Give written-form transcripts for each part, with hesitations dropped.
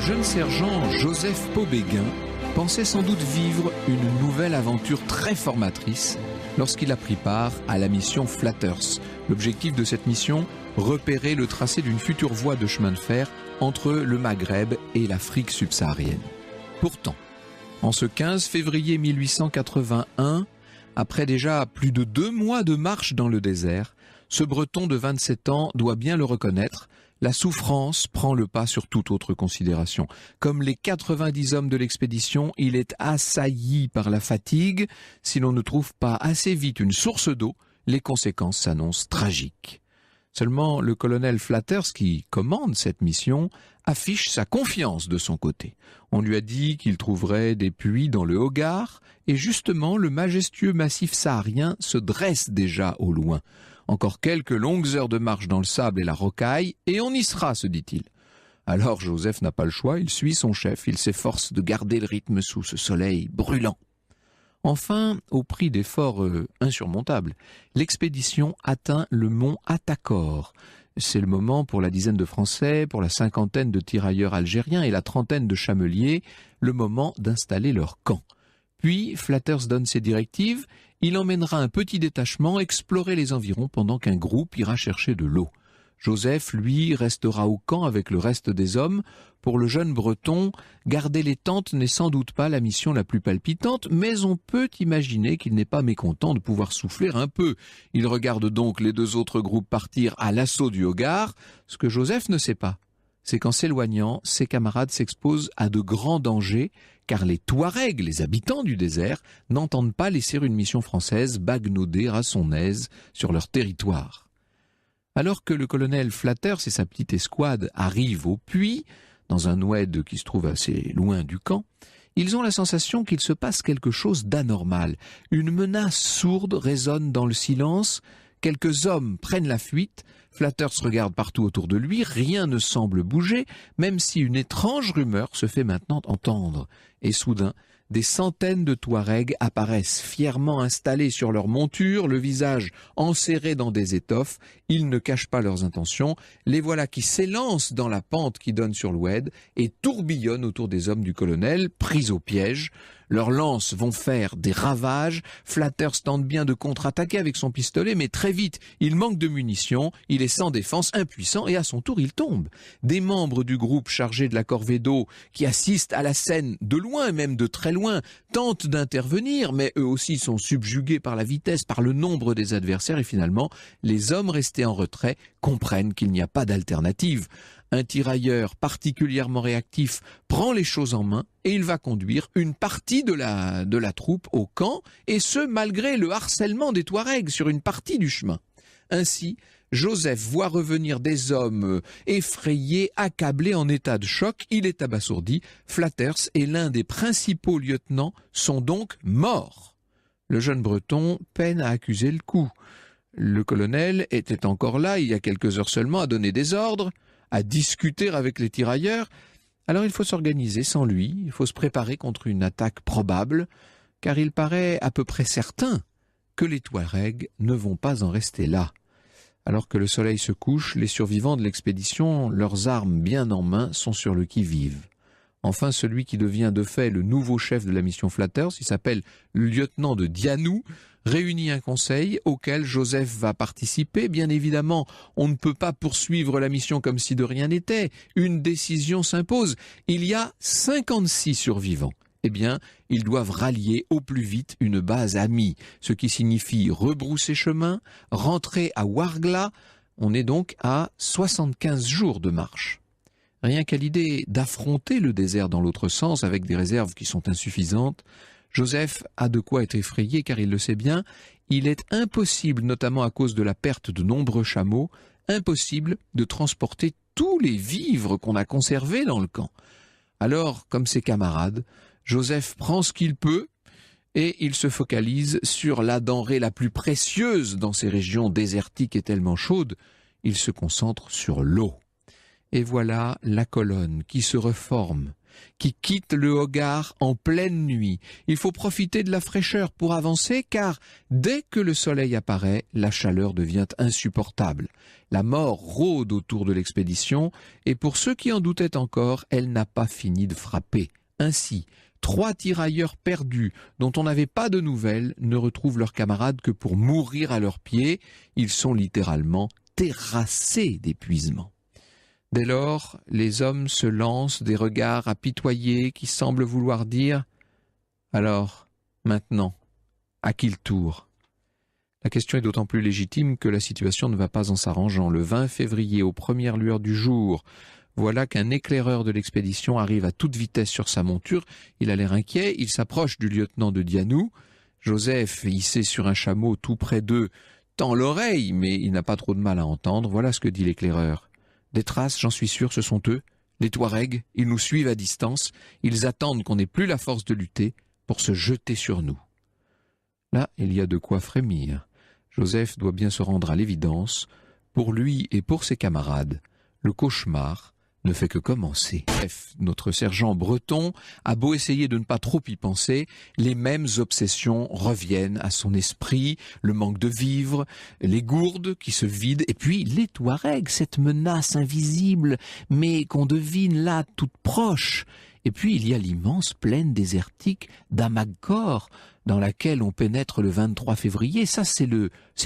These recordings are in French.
jeune sergent Joseph Pobéguin pensait sans doute vivre une nouvelle aventure très formatrice lorsqu'il a pris part à la mission Flatters. L'objectif de cette mission, repérer le tracé d'une future voie de chemin de fer entre le Maghreb et l'Afrique subsaharienne. Pourtant, en ce 15 février 1881, après déjà plus de 2 mois de marche dans le désert, ce Breton de 27 ans doit bien le reconnaître, la souffrance prend le pas sur toute autre considération. Comme les 90 hommes de l'expédition, il est assailli par la fatigue. Si l'on ne trouve pas assez vite une source d'eau, les conséquences s'annoncent tragiques. Seulement, le colonel Flatters, qui commande cette mission, affiche sa confiance de son côté. On lui a dit qu'il trouverait des puits dans le Hogar, et justement, le majestueux massif saharien se dresse déjà au loin. Encore quelques longues heures de marche dans le sable et la rocaille, et on y sera, se dit-il. Alors Joseph n'a pas le choix, il suit son chef, il s'efforce de garder le rythme sous ce soleil brûlant. Enfin, au prix d'efforts insurmontables, l'expédition atteint le mont Atakor. C'est le moment pour la dizaine de Français, pour la cinquantaine de tirailleurs algériens et la trentaine de chameliers, le moment d'installer leur camp. Puis, Flatters donne ses directives, il emmènera un petit détachement explorer les environs pendant qu'un groupe ira chercher de l'eau. Joseph, lui, restera au camp avec le reste des hommes. Pour le jeune Breton, garder les tentes n'est sans doute pas la mission la plus palpitante, mais on peut imaginer qu'il n'est pas mécontent de pouvoir souffler un peu. Il regarde donc les 2 autres groupes partir à l'assaut du Hogar. Ce que Joseph ne sait pas, c'est qu'en s'éloignant, ses camarades s'exposent à de grands dangers, car les Touaregs, les habitants du désert, n'entendent pas laisser une mission française bagnauder à son aise sur leur territoire. Alors que le colonel Flatters et sa petite escouade arrivent au puits, dans un oued qui se trouve assez loin du camp, ils ont la sensation qu'il se passe quelque chose d'anormal. Une menace sourde résonne dans le silence, quelques hommes prennent la fuite, Flatters regarde partout autour de lui, rien ne semble bouger, même si une étrange rumeur se fait maintenant entendre. Et soudain, des centaines de Touaregs apparaissent fièrement installés sur leurs montures, le visage enserré dans des étoffes. Ils ne cachent pas leurs intentions. Les voilà qui s'élancent dans la pente qui donne sur l'oued et tourbillonnent autour des hommes du colonel, pris au piège. Leurs lances vont faire des ravages. Flatters tente bien de contre-attaquer avec son pistolet, mais très vite, il manque de munitions, il est sans défense, impuissant, et à son tour, il tombe. Des membres du groupe chargé de la corvée d'eau, qui assistent à la scène de loin, même de très loin, tentent d'intervenir, mais eux aussi sont subjugués par la vitesse, par le nombre des adversaires, et finalement, les hommes restés en retrait comprennent qu'il n'y a pas d'alternative. Un tirailleur particulièrement réactif prend les choses en main et il va conduire une partie de la troupe au camp, et ce malgré le harcèlement des Touaregs sur une partie du chemin. Ainsi, Joseph voit revenir des hommes effrayés, accablés, en état de choc. Il est abasourdi. Flatters et l'un des principaux lieutenants sont donc morts. Le jeune Breton peine à accuser le coup. Le colonel était encore là, il y a quelques heures seulement, à donner des ordres, à discuter avec les tirailleurs. Alors il faut s'organiser sans lui, il faut se préparer contre une attaque probable, car il paraît à peu près certain que les Touaregs ne vont pas en rester là. Alors que le soleil se couche, les survivants de l'expédition, leurs armes bien en main, sont sur le qui-vive. Enfin, celui qui devient de fait le nouveau chef de la mission Flatters, il s'appelle le lieutenant de Dianou, réunit un conseil auquel Joseph va participer. Bien évidemment, on ne peut pas poursuivre la mission comme si de rien n'était. Une décision s'impose. Il y a 56 survivants. Eh bien, ils doivent rallier au plus vite une base amie, ce qui signifie rebrousser chemin, rentrer à Ouargla. On est donc à 75 jours de marche. Rien qu'à l'idée d'affronter le désert dans l'autre sens avec des réserves qui sont insuffisantes, Joseph a de quoi être effrayé, car il le sait bien, il est impossible, notamment à cause de la perte de nombreux chameaux, impossible de transporter tous les vivres qu'on a conservés dans le camp. Alors, comme ses camarades, Joseph prend ce qu'il peut et il se focalise sur la denrée la plus précieuse dans ces régions désertiques et tellement chaudes. Il se concentre sur l'eau. Et voilà la colonne qui se reforme, qui quitte le Hogar en pleine nuit. Il faut profiter de la fraîcheur pour avancer, car dès que le soleil apparaît, la chaleur devient insupportable. La mort rôde autour de l'expédition, et pour ceux qui en doutaient encore, elle n'a pas fini de frapper. Ainsi, 3 tirailleurs perdus, dont on n'avait pas de nouvelles, ne retrouvent leurs camarades que pour mourir à leurs pieds. Ils sont littéralement terrassés d'épuisement. Dès lors, les hommes se lancent des regards apitoyés qui semblent vouloir dire « Alors, maintenant, à qui le tour ?» La question est d'autant plus légitime que la situation ne va pas en s'arrangeant. Le 20 février, aux premières lueurs du jour, voilà qu'un éclaireur de l'expédition arrive à toute vitesse sur sa monture. Il a l'air inquiet, il s'approche du lieutenant de Dianou. Joseph, hissé sur un chameau tout près d'eux, tend l'oreille, mais il n'a pas trop de mal à entendre. Voilà ce que dit l'éclaireur. « Des traces, j'en suis sûr, ce sont eux. Les Touaregs, ils nous suivent à distance. Ils attendent qu'on n'ait plus la force de lutter pour se jeter sur nous. » Là, il y a de quoi frémir. Joseph doit bien se rendre à l'évidence. Pour lui et pour ses camarades, le cauchemar ne fait que commencer. Bref, notre sergent breton a beau essayer de ne pas trop y penser, les mêmes obsessions reviennent à son esprit, le manque de vivre, les gourdes qui se vident, et puis les Touaregs, cette menace invisible, mais qu'on devine là toute proche. Et puis il y a l'immense plaine désertique d'Amagkor, dans laquelle on pénètre le 23 février. Ça, c'est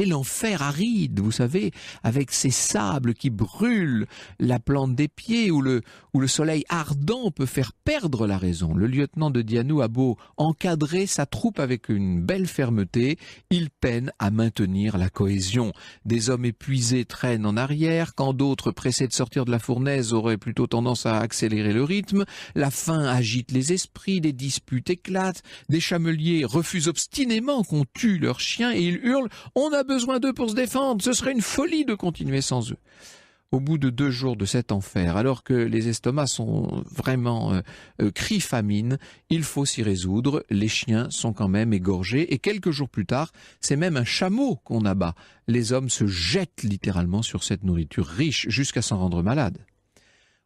l'enfer aride, vous savez, avec ces sables qui brûlent la plante des pieds, où le soleil ardent peut faire perdre la raison. Le lieutenant de Dianou a beau encadrer sa troupe avec une belle fermeté, il peine à maintenir la cohésion. Des hommes épuisés traînent en arrière, quand d'autres, pressés de sortir de la fournaise, auraient plutôt tendance à accélérer le rythme. La faim agite les esprits, des disputes éclatent, des chameliers refusent obstinément qu'on tue leurs chiens et ils hurlent « On a besoin d'eux pour se défendre, ce serait une folie de continuer sans eux ». Au bout de 2 jours de cet enfer, alors que les estomacs sont vraiment cri famine, il faut s'y résoudre, les chiens sont quand même égorgés et quelques jours plus tard, c'est même un chameau qu'on abat. Les hommes se jettent littéralement sur cette nourriture riche jusqu'à s'en rendre malades.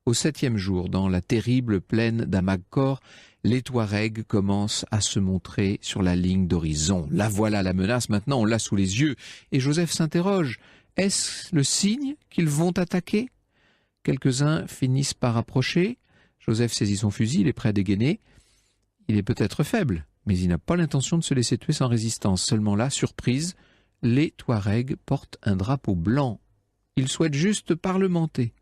Au 7e jour, dans la terrible plaine d'Amagkor, les Touaregs commencent à se montrer sur la ligne d'horizon. Là voilà la menace, maintenant on l'a sous les yeux. Et Joseph s'interroge, est-ce le signe qu'ils vont attaquer? Quelques-uns finissent par approcher. Joseph saisit son fusil, il est prêt à dégainer. Il est peut-être faible, mais il n'a pas l'intention de se laisser tuer sans résistance. Seulement là, surprise, les Touaregs portent un drapeau blanc. Ils souhaitent juste parlementer.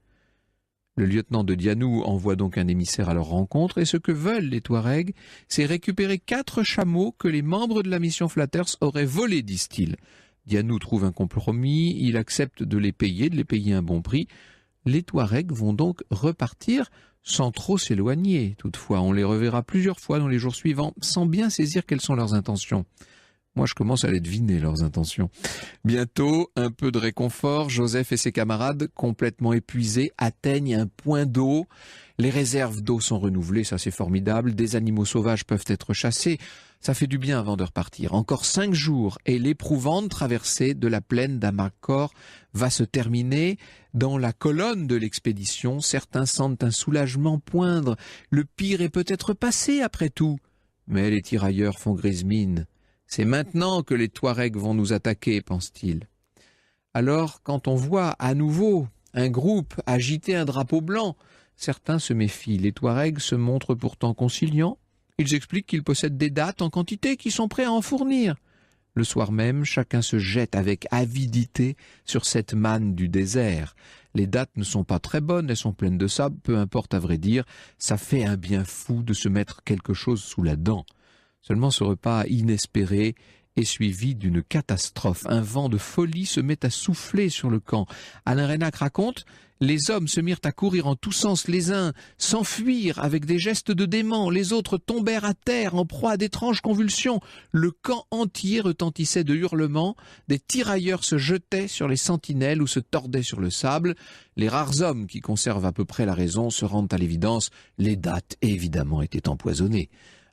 Le lieutenant de Dianou envoie donc un émissaire à leur rencontre et ce que veulent les Touaregs, c'est récupérer 4 chameaux que les membres de la mission Flatters auraient volés, disent-ils. Dianou trouve un compromis, il accepte de les payer un bon prix. Les Touaregs vont donc repartir sans trop s'éloigner. Toutefois, on les reverra plusieurs fois dans les jours suivants, sans bien saisir quelles sont leurs intentions. Moi, je commence à les deviner, leurs intentions. Bientôt, un peu de réconfort, Joseph et ses camarades, complètement épuisés, atteignent un point d'eau. Les réserves d'eau sont renouvelées, ça c'est formidable. Des animaux sauvages peuvent être chassés. Ça fait du bien avant de repartir. Encore 5 jours et l'éprouvante traversée de la plaine d'Amagkor va se terminer. Dans la colonne de l'expédition, certains sentent un soulagement poindre. Le pire est peut-être passé après tout. Mais les tirailleurs font grise mine. C'est maintenant que les Touaregs vont nous attaquer, pense-t-il. Alors, quand on voit à nouveau un groupe agiter un drapeau blanc, certains se méfient. Les Touaregs se montrent pourtant conciliants. Ils expliquent qu'ils possèdent des dattes en quantité qui sont prêts à en fournir. Le soir même, chacun se jette avec avidité sur cette manne du désert. Les dattes ne sont pas très bonnes, elles sont pleines de sable, peu importe à vrai dire, ça fait un bien fou de se mettre quelque chose sous la dent. Seulement ce repas inespéré est suivi d'une catastrophe. Un vent de folie se met à souffler sur le camp. Alain Reynac raconte, les hommes se mirent à courir en tous sens, les uns s'enfuirent avec des gestes de dément, les autres tombèrent à terre en proie à d'étranges convulsions. Le camp entier retentissait de hurlements, des tirailleurs se jetaient sur les sentinelles ou se tordaient sur le sable. Les rares hommes qui conservent à peu près la raison se rendent à l'évidence, les dattes évidemment étaient empoisonnées.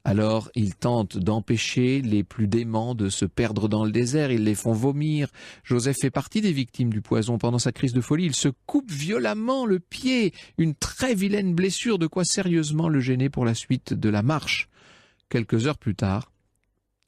Alors, ils tentent d'empêcher les plus déments de se perdre dans le désert, ils les font vomir. Joseph fait partie des victimes du poison. Pendant sa crise de folie, il se coupe violemment le pied. Une très vilaine blessure, de quoi sérieusement le gêner pour la suite de la marche. Quelques heures plus tard,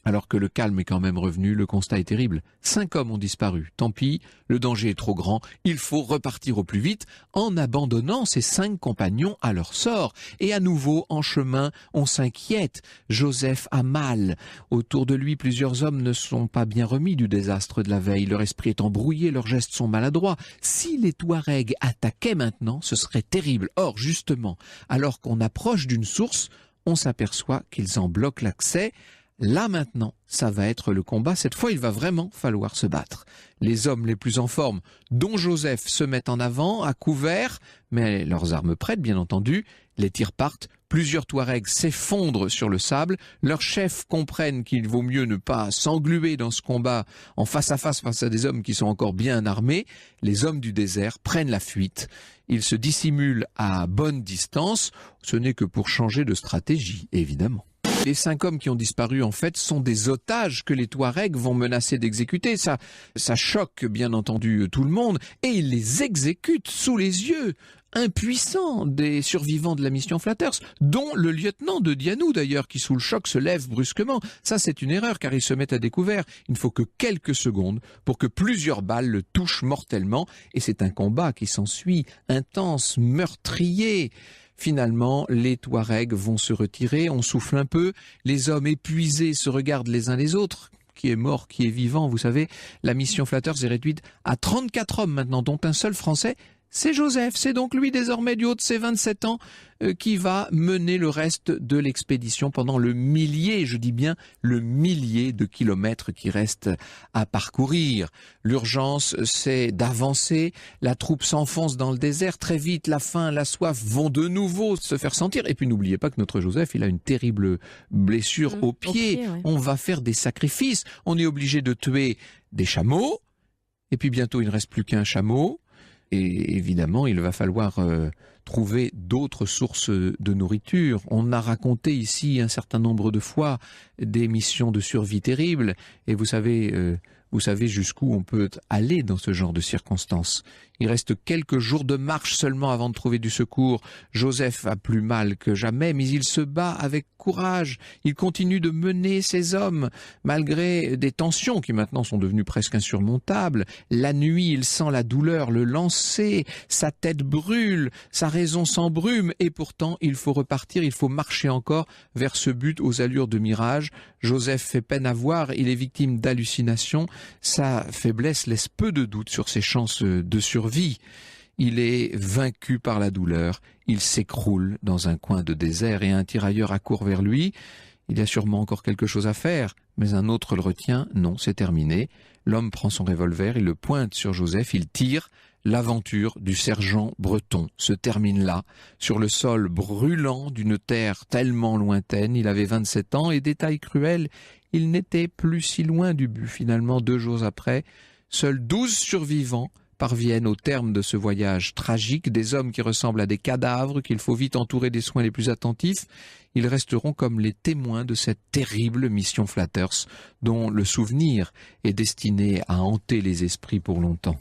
alors que le calme est quand même revenu, le constat est terrible. 5 hommes ont disparu. Tant pis, le danger est trop grand. Il faut repartir au plus vite en abandonnant ses 5 compagnons à leur sort. Et à nouveau, en chemin, on s'inquiète. Joseph a mal. Autour de lui, plusieurs hommes ne sont pas bien remis du désastre de la veille. Leur esprit est embrouillé, leurs gestes sont maladroits. Si les Touaregs attaquaient maintenant, ce serait terrible. Or, justement, alors qu'on approche d'une source, on s'aperçoit qu'ils en bloquent l'accès. Là maintenant, ça va être le combat. Cette fois, il va vraiment falloir se battre. Les hommes les plus en forme, dont Joseph, se mettent en avant, à couvert, mais leurs armes prêtes, bien entendu. Les tirs partent. Plusieurs Touaregs s'effondrent sur le sable. Leurs chefs comprennent qu'il vaut mieux ne pas s'engluer dans ce combat en face à des hommes qui sont encore bien armés. Les hommes du désert prennent la fuite. Ils se dissimulent à bonne distance. Ce n'est que pour changer de stratégie, évidemment. Les 5 hommes qui ont disparu, en fait, sont des otages que les Touaregs vont menacer d'exécuter. Ça choque, bien entendu, tout le monde. Et ils les exécutent sous les yeux impuissants des survivants de la mission Flatters, dont le lieutenant de Dianou, d'ailleurs, qui, sous le choc, se lève brusquement. Ça, c'est une erreur, car ils se mettent à découvert. Il ne faut que quelques secondes pour que plusieurs balles le touchent mortellement. Et c'est un combat qui s'ensuit, intense, meurtrier. Finalement, les Touaregs vont se retirer, on souffle un peu, les hommes épuisés se regardent les uns les autres. Qui est mort, qui est vivant, vous savez, la mission Flatters est réduite à 34 hommes maintenant, dont un seul Français. C'est Joseph, c'est donc lui désormais du haut de ses 27 ans qui va mener le reste de l'expédition pendant le millier, je dis bien le millier de kilomètres qui restent à parcourir. L'urgence, c'est d'avancer, la troupe s'enfonce dans le désert, très vite la faim, la soif vont de nouveau se faire sentir. Et puis n'oubliez pas que notre Joseph, il a une terrible blessure au pied, ouais. On va faire des sacrifices, on est obligé de tuer des chameaux, et puis bientôt il ne reste plus qu'un chameau. Et évidemment, il va falloir trouver d'autres sources de nourriture. On a raconté ici un certain nombre de fois des missions de survie terribles. Et vous savez jusqu'où on peut aller dans ce genre de circonstances. Il reste quelques jours de marche seulement avant de trouver du secours. Joseph a plus mal que jamais, mais il se bat avec courage. Il continue de mener ses hommes, malgré des tensions qui maintenant sont devenues presque insurmontables. La nuit, il sent la douleur le lancer, sa tête brûle, sa raison s'embrume, et pourtant il faut repartir, il faut marcher encore vers ce but aux allures de mirage. Joseph fait peine à voir, il est victime d'hallucinations. Sa faiblesse laisse peu de doute sur ses chances de survie. Il est vaincu par la douleur, il s'écroule dans un coin de désert et un tirailleur accourt vers lui. Il y a sûrement encore quelque chose à faire, mais un autre le retient. Non, c'est terminé. L'homme prend son revolver, il le pointe sur Joseph, il tire. L'aventure du sergent breton se termine là, sur le sol brûlant d'une terre tellement lointaine. Il avait 27 ans et, détail cruel, il n'était plus si loin du but. Finalement, 2 jours après, seuls 12 survivants parviennent au terme de ce voyage tragique, des hommes qui ressemblent à des cadavres, qu'il faut vite entourer des soins les plus attentifs. Ils resteront comme les témoins de cette terrible mission Flatters, dont le souvenir est destiné à hanter les esprits pour longtemps.